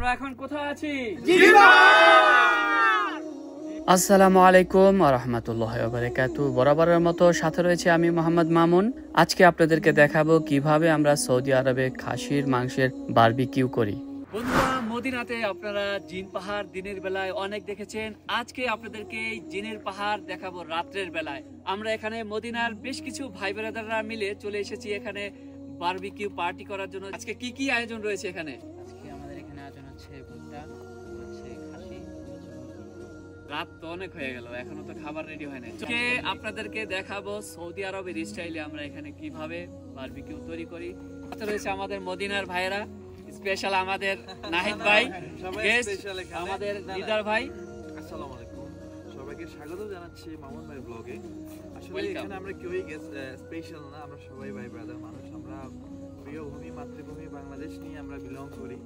আমরা এখন কোথায় আছি? আসসালামু আলাইকুম ওয়া রাহমাতুল্লাহি ওয়া বারাকাতুহু। বরাবরের মতো সাথে রয়েছে আমি মোহাম্মদ মামুন। আজকে আপনাদেরকে দেখাবো কিভাবে আমরা সৌদি আরবে খাসির মাংসের বারবিকিউ করি। বন্ধুরা, মদিনাতে আপনারা জিন পাহাড় দিনের বেলায় অনেক দেখেছেন। আজকে আপনাদেরকে এই জিনের পাহাড় দেখাবো রাত্রের বেলায়। আমরা এখানে মদিনার বেশ কিছু ভাই ব্রাদাররা মিলে চলে এসেছি এখানে বারবিকিউ পার্টি করার জন্য। আজকে কি কি আয়োজন রয়েছে এখানে? আজকে আমাদের এখানে আয়োজন হচ্ছে ভুট্টা, হচ্ছে খাসি। রাত তো অনেক হয়ে গেল, এখনো তো খাবার রেডি হয় নাই। আজকে আপনাদেরকে দেখাবো সৌদি আরবের স্টাইলে আমরা এখানে কিভাবে বারবিকিউ তৈরি করি। সাথে রয়েছে আমাদের মদিনার ভাইরা, স্পেশাল আমাদের নাহিদ ভাই, আমাদের দিদার ভাই। আসসালামু আলাইকুম, সবাইকে স্বাগত জানাচ্ছি মামুন ভাই ব্লগে। আসলে এখানে আমরা কেউই স্পেশাল না, আমরা সবাই ভাই ব্রাদার মানুষ। আমরা প্রিয় ভূমি মাতৃভূমি বাংলাদেশ নিয়ে আমরা বিলং করি।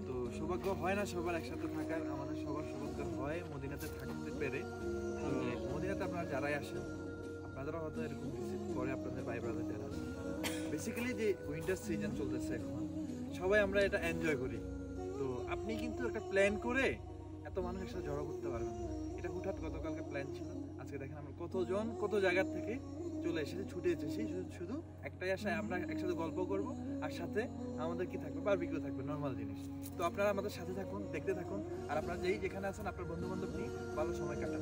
তো সৌভাগ্য হয় না সবার একসাথে থাকার, আমাদের সবার সৌভাগ্য হয় মদিনাতে থাকতে পেরে। তো মদিনাতে আপনারা যারাই আসেন আপনাদেরও হয়তো এরকম ভিজিট করে আপনাদের ভাই ব্রাদার যারা আছেন। বেসিক্যালি যে উইন্টার সিজন চলতেছে এখন, সবাই আমরা এটা এনজয় করি। তো আপনি কিন্তু একটা প্ল্যান করে এত মানুষ একসাথে জড়ো করতে পারবেন না। এটা হুটহাট গতকালকে প্ল্যান ছিল। আজকে দেখেন আমরা কতজন কত জায়গা থেকে চলে এসেছে, ছুটে এসেছি শুধু একটাই আশায় আমরা একসাথে গল্প করব, আর সাথে আমাদের কি থাকবে, বারবিকিউ থাকবে, নর্মাল জিনিস। তো আপনারা আমাদের সাথে থাকুন, দেখতে থাকুন, আর আপনারা যেখানে আছেন আপনার বন্ধু বান্ধব নিয়ে ভালো সময় কাটান।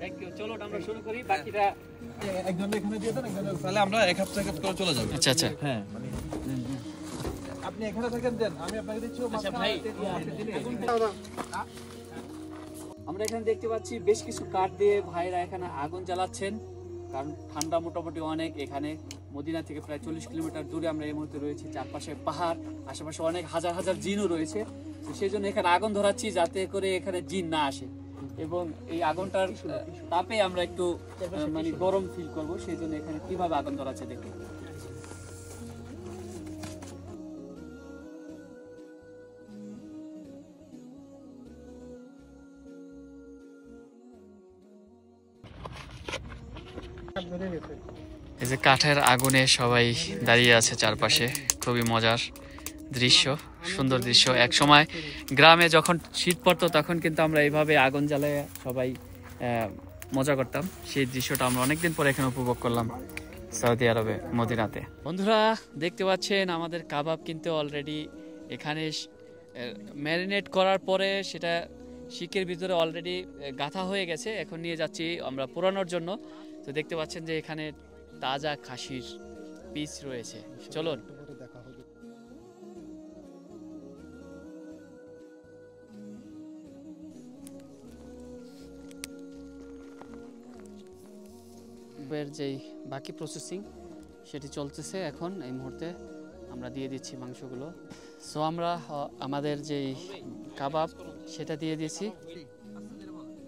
Thank you. চলো আমরা শুরু করি, বাকিটা একজন এখানে দিয়ে দেন, তাহলে আমরা এক হাত করে চলে যাব। আচ্ছা আচ্ছা, হ্যাঁ মানে আপনি এখানে থাকেন, দেন আমি আপনাকে দিচ্ছি। আচ্ছা ভাই, আমরা এখানে দেখতে পাচ্ছি বেশ কিছু কাঠ দিয়ে ভাইরা এখানে আগুন জ্বালাচ্ছেন, কারণ ঠান্ডা মোটামুটি অনেক। এখানে মদিনা থেকে প্রায় 40 কিলোমিটার দূরে আমরা এই মুহূর্তে রয়েছি। চারপাশে পাহাড়, আশেপাশে অনেক হাজার হাজার জিনও রয়েছে। তো সেই জন্য এখানে আগুন ধরাচ্ছি যাতে করে এখানে জিন না আসে, এবং এই আগুনটার তাপে আমরা একটু মানে গরম ফিল করব। সেই জন্য এখানে কিভাবে আগুন ধরাচ্ছে দেখুন। এই যে কাঠের আগুনে সবাই দাঁড়িয়ে আছে চারপাশে, খুবই মজার দৃশ্য, সুন্দর দৃশ্য। এক সময় গ্রামে যখন শীত পড়তো তখন কিন্তু আমরা এইভাবে আগুন জ্বালিয়ে সবাই মজা করতাম। সেই দৃশ্যটা আমরা অনেকদিন পরে এখানে উপভোগ করলাম সৌদি আরবে মদিনাতে। বন্ধুরা দেখতে পাচ্ছেন আমাদের কাবাব কিন্তু অলরেডি এখানে ম্যারিনেট করার পরে সেটা শিকের ভিতরে অলরেডি গাঁথা হয়ে গেছে। এখন নিয়ে যাচ্ছি আমরা পোড়ানোর জন্য। তো দেখতে পাচ্ছেন যে এখানে তাজা খাসির পিস রয়েছে। চলুন যেই বাকি প্রসেসিং সেটি চলতেছে এখন এই মুহূর্তে। আমরা দিয়ে দিচ্ছি মাংসগুলো। সো আমরা আমাদের যেই কাবাব সেটা দিয়ে দিয়েছি।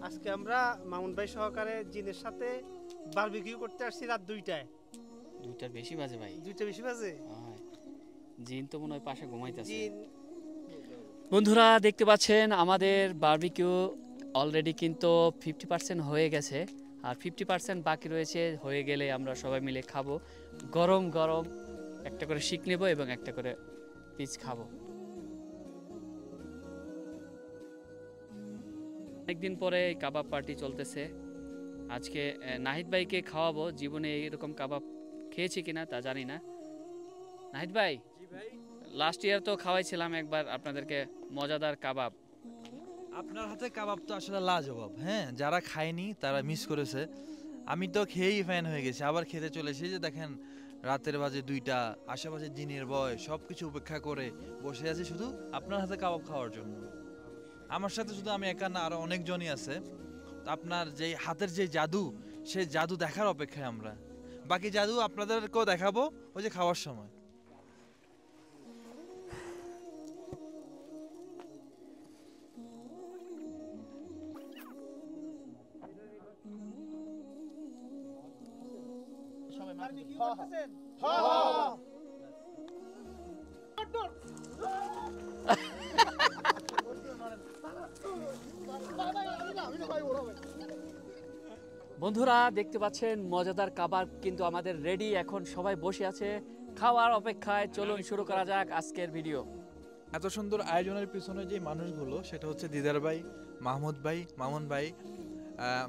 আজকে আমরা মামুন ভাই সহকারে জিনের সাথে বারবিকিউ করতে আসছি রাত 2টায়। 2টার বেশি বাজে ভাই, 2টা বেশি বাজে। জিন তো মনে হয় পাশে ঘুমাইতেছে। বন্ধুরা দেখতে পাচ্ছেন আমাদের বারবিকিউ অলরেডি কিন্তু 50% হয়ে গেছে, আর 50% বাকি রয়েছে। হয়ে গেলে আমরা সবাই মিলে খাবো। গরম গরম একটা করে শিক নেব এবং একটা করে পিস খাবো। অনেকদিন পরে এই কাবাব পার্টি চলতেছে। আজকে নাহিদ ভাইকে খাওয়াবো। জীবনে এরকম কাবাব খেয়েছি কিনা তা জানি না। নাহিদ ভাই, লাস্ট ইয়ার তো খাওয়াইছিলাম একবার আপনাদেরকে মজাদার কাবাব। আপনার হাতে কাবাব তো আসলে লাজবাব। হ্যাঁ, যারা খায়নি তারা মিস করেছে। আমি তো খেয়েই ফ্যান হয়ে গেছি, আবার খেতে চলেছি। যে দেখেন রাতের বাজে 2টা, আশেপাশে জিনের ভয়, সবকিছু উপেক্ষা করে বসে আছি শুধু আপনার হাতে কাবাব খাওয়ার জন্য। আমার সাথে শুধু আমি একা না, আরো অনেকজনই আছে। আপনার যে হাতের যে জাদু, সেই জাদু দেখার অপেক্ষায় আমরা। বাকি জাদু আপনাদেরকেও দেখাবো ওই যে খাওয়ার সময়। বন্ধুরা দেখতে পাচ্ছেন মজাদার কাবাব কিন্তু আমাদের রেডি। এখন সবাই বসে আছে খাওয়ার অপেক্ষায়। চলুন শুরু করা যাক আজকের ভিডিও। এত সুন্দর আয়োজনের পিছনে যে মানুষগুলো, সেটা হচ্ছে দিদার ভাই, মাহমুদ ভাই,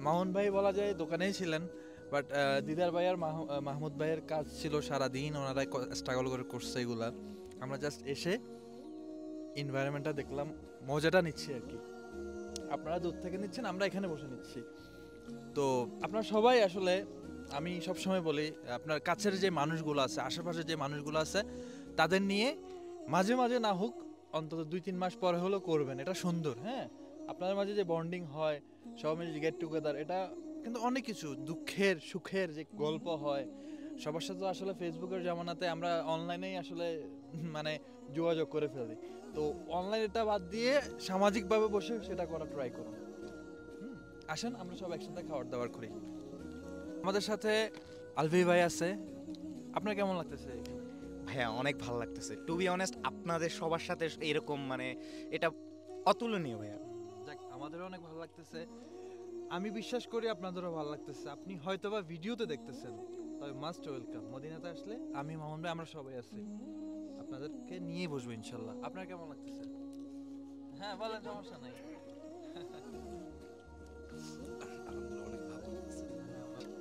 মামুন ভাই বলা যায় দোকানেই ছিলেন, বাট দিদার ভাই আর মাহমুদ ভাইয়ের কাজ ছিল সারাদিন, ওনারা স্ট্রাগল করে করছে এগুলা। আমরা জাস্ট এসে এনভায়রনমেন্টটা দেখলাম, মজাটা নিচ্ছি আর কি। আপনারা দূর থেকে নিচ্ছেন, আমরা এখানে বসে নিচ্ছি। তো আপনারা সবাই আসলে, আমি সবসময় বলি, আপনার কাছের যে মানুষগুলো আছে, আশেপাশে যে মানুষগুলো আছে, তাদের নিয়ে মাঝে মাঝে না হোক অন্তত 2-3 মাস পরে হলেও করবেন, এটা সুন্দর। হ্যাঁ, আপনাদের মাঝে যে বন্ডিং হয়, সবাই মিলে গেট টুগেদার, এটা কিন্তু অনেক কিছু দুঃখের সুখের যে গল্প হয় সবার সাথে। আসলে ফেসবুকের জামানাতে আমরা অনলাইনেই আসলে মানে যোগাযোগ করে ফেলি। তো অনলাইন এটা বাদ দিয়ে সামাজিকভাবে বসে সেটা করা ট্রাই করুন। আসেন আমরা সব একসাথে খাবার দাবার করি। আমাদের সাথে আলভি ভাই আছে, আপনার কেমন লাগতেছে? ভাইয়া অনেক ভালো লাগতেছে, টু বি অনেস্ট। আপনাদের সবার সাথে এরকম মানে এটা অতুলনীয় ভাইয়া। যাক, আমাদেরও অনেক ভালো লাগতেছে, আমি বিশ্বাস করি আপনাদেরও ভালো লাগতেছে। আপনি হয়তোবা ভিডিওতে দেখতেছেন, তবে মাস্ট ওয়েলকাম। মদিনাতে আসলে আমি, মামুন ভাই, আমরা সবাই আছি, আপনাদেরকে নিয়ে বসবো ইনশাল্লাহ। আপনার কেমন লাগতেছে? হ্যাঁ বলেন, সমস্যা নাই।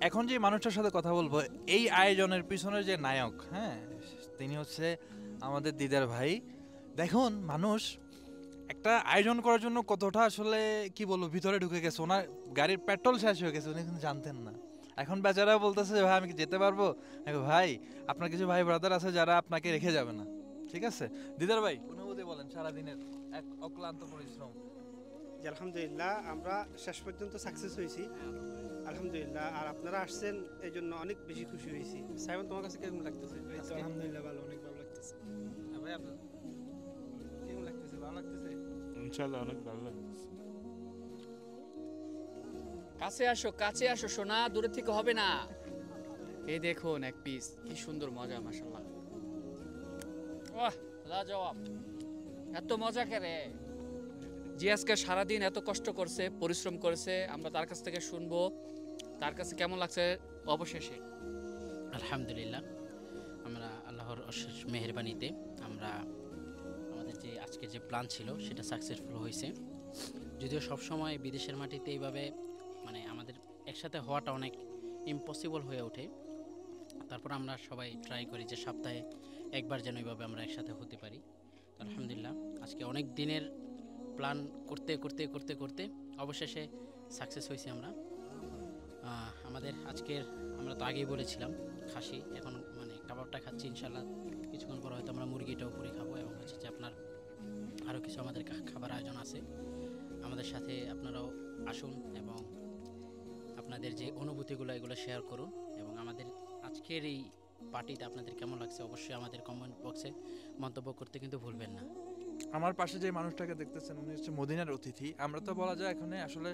এখন যে মানুষটার সাথে কথা বলবো, এই আয়োজনের পিছনের যে নায়ক, হ্যাঁ, তিনি হচ্ছে আমাদের দিদার ভাই। দেখুন, মানুষ একটা আয়োজন করার জন্য কতটা আসলে কি বলবো ভিতরে ঢুকে গেছে। ওনার গাড়ির পেট্রোল শেষ হয়ে গেছে, উনি কিন্তু জানতেন না। এখন বেচারা বলতেছে যে ভাই আমি কি যেতে পারবো? ভাই, আপনার কিছু ভাই ব্রাদার আছে যারা আপনাকে রেখে যাবে না, ঠিক আছে? দিদার ভাই, অনুভূতি বলেন সারাদিনের এক অক্লান্ত পরিশ্রম। আলহামদুলিল্লাহ, আমরা শেষ পর্যন্ত সাকসেস হয়েছি আলহামদুলিল্লাহ। আর আপনারা আসছেন এই জন্য অনেক বেশি খুশি হয়েছি। সাইমন, তোমার কাছে কেমন লাগতেছে? আলহামদুলিল্লাহ ভালো, অনেক ভালো লাগতেছে। ভাই আপনার কেমন লাগতেছে? ভালো লাগতেছে? ইনশাআল্লাহ অনেক ভালো লাগতেছে। কাছে আসো সোনা, দূরে থেকে হবে না। এই দেখুন এক পিস, কি সুন্দর মজা, মাশাআল্লাহ। বাহ, লাজবাব, এত মজা করে। যে আজকে সারাদিন এত কষ্ট করছে, পরিশ্রম করেছে, আমরা তার কাছ থেকে শুনবো তার কাছে কেমন লাগছে অবশেষে। আলহামদুলিল্লাহ, আমরা আল্লাহর অশেষ মেহেরবানিতে আমরা আমাদের যে আজকে যে প্ল্যান ছিল সেটা সাকসেসফুল হয়েছে। যদিও সবসময় বিদেশের মাটিতে এইভাবে মানে আমাদের একসাথে হওয়াটা অনেক ইম্পসিবল হয়ে ওঠে, তারপর আমরা সবাই ট্রাই করি যে সপ্তাহে একবার যেন এইভাবে আমরা একসাথে হতে পারি। তো আলহামদুলিল্লাহ, আজকে অনেক দিনের প্ল্যান করতে করতে করতে করতে অবশেষে সাকসেস হয়েছি আমরা। আমাদের আজকের, আমরা তো আগেই বলেছিলাম খাসি, এখন মানে কাবাবটা খাচ্ছি, ইনশাল্লাহ কিছুক্ষণ পর হয়তো আমরা মুরগিটাও করে খাবো। এবং হচ্ছে যে আপনার আরও কিছু আমাদের খাবার আয়োজন আছে, আমাদের সাথে আপনারাও আসুন এবং আপনাদের যে অনুভূতিগুলো এগুলো শেয়ার করুন। এবং আমাদের আজকের এই পার্টিতে আপনাদের কেমন লাগছে অবশ্যই আমাদের কমেন্ট বক্সে মন্তব্য করতে কিন্তু ভুলবেন না। আমার পাশে যে মানুষটাকে দেখতেছেন, উনি হচ্ছে মদিনার অতিথি। আমরা তো বলা যায় এখানে আসলে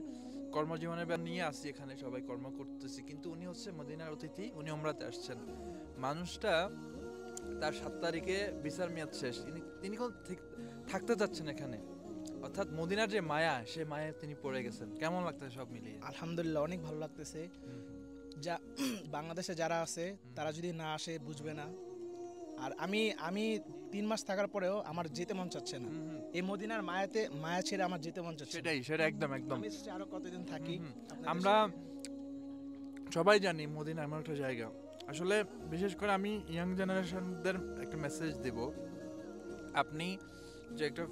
কর্মজীবনের ব্যাপার নিয়ে আসছি, এখানে সবাই কর্ম করতেছি, কিন্তু উনি হচ্ছে মদিনার অতিথি, উনি উমরাতে আসছেন। মানুষটা তার 7 তারিখে ভিসার মেয়াদ শেষ, তিনি থাকতে যাচ্ছেন এখানে, অর্থাৎ মদিনার যে মায়া, সেই মায়ায় তিনি পড়ে গেছেন। কেমন লাগতেছে সব মিলিয়ে? আলহামদুলিল্লাহ অনেক ভালো লাগতেছে। যা বাংলাদেশে যারা আছে তারা যদি না আসে বুঝবে না। আর আমি 3 মাস থাকার পরেও আমার যেতে মন চাচ্ছে না। এই মদিনার মায়া ছেড়ে আমার যেতে মন চাচ্ছে। সেটা একদম আমি আরো কতদিন থাকি। আমরা সবাই জানি মদিনা এমন একটা জায়গা, আসলে বিশেষ করে আমি ইয়াং জেনারেশনদের একটা মেসেজ দেব। আপনি যে একটা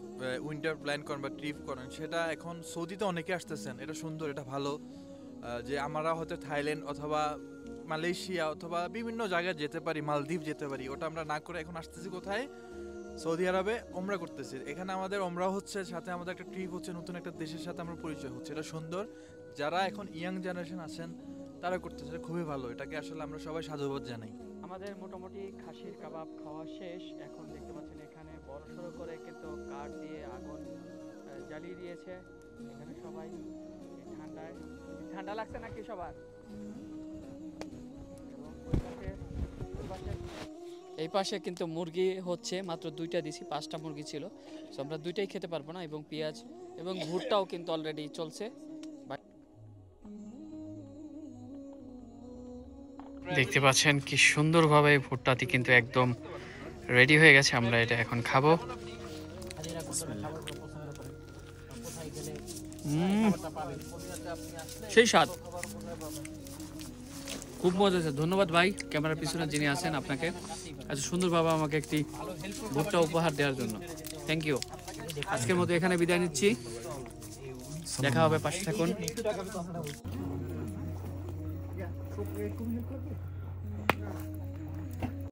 উইন্টার প্ল্যান করেন বা ট্রিপ করেন, সেটা এখন সৌদিতে অনেকে আসতেছেন, এটা সুন্দর, এটা ভালো যে আমরা হয়তো থাইল্যান্ড অথবা মালয়েশিয়া অথবা বিভিন্ন জায়গায় যেতে পারি, মালদ্বীপ যেতে পারি। ওটা আমরা না করে এখন আসতেছি কোথায়? সৌদি আরবে ওমরা করতেছি। এখানে আমাদের ওমরা হচ্ছে, সাথে আমাদের একটা ট্রিপ হচ্ছে, নতুন একটা দেশের সাথে আমরা পরিচয় হচ্ছে, এটা সুন্দর। যারা এখন ইয়াং জেনারেশন আছেন তারা করতেছে, খুবই ভালো। এটাকে আসলে আমরা সবাই সাধুবাদ জানাই। আমাদের মোটামুটি খাসির কাবাব খাওয়া শেষ। এখন দেখতে পাচ্ছেন এখানে বড়সড় করে কিন্তু কাঠ দিয়ে আগুন জ্বালিয়ে দিয়েছে। এখানে সবাই ঠান্ডায়, ঠান্ডা লাগছে নাকি সবার? এই পাশে কিন্তু মুরগি হচ্ছে, মাত্র 2টা দিছি, 5টা মুরগি ছিল, তো আমরা 2টাই খেতে পারবো না। এবং পেঁয়াজ এবং ভুট্টাও কিন্তু অলরেডি চলছে। দেখতে পাচ্ছেন কি সুন্দরভাবে ভুট্টাটি কিন্তু একদম রেডি হয়ে গেছে, আমরা এটা এখন খাবো। সেই স্বাদ, খুব মজা আছে। ধন্যবাদ ভাই, ক্যামেরার পিছনে যিনি আছেন, আপনাকে এত সুন্দরভাবে আমাকে একটি ভুট্টা উপহার দেওয়ার জন্য থ্যাংক ইউ। আজকের মতো এখানে বিদায় নিচ্ছি, দেখা হবে, পাশে থাকুন।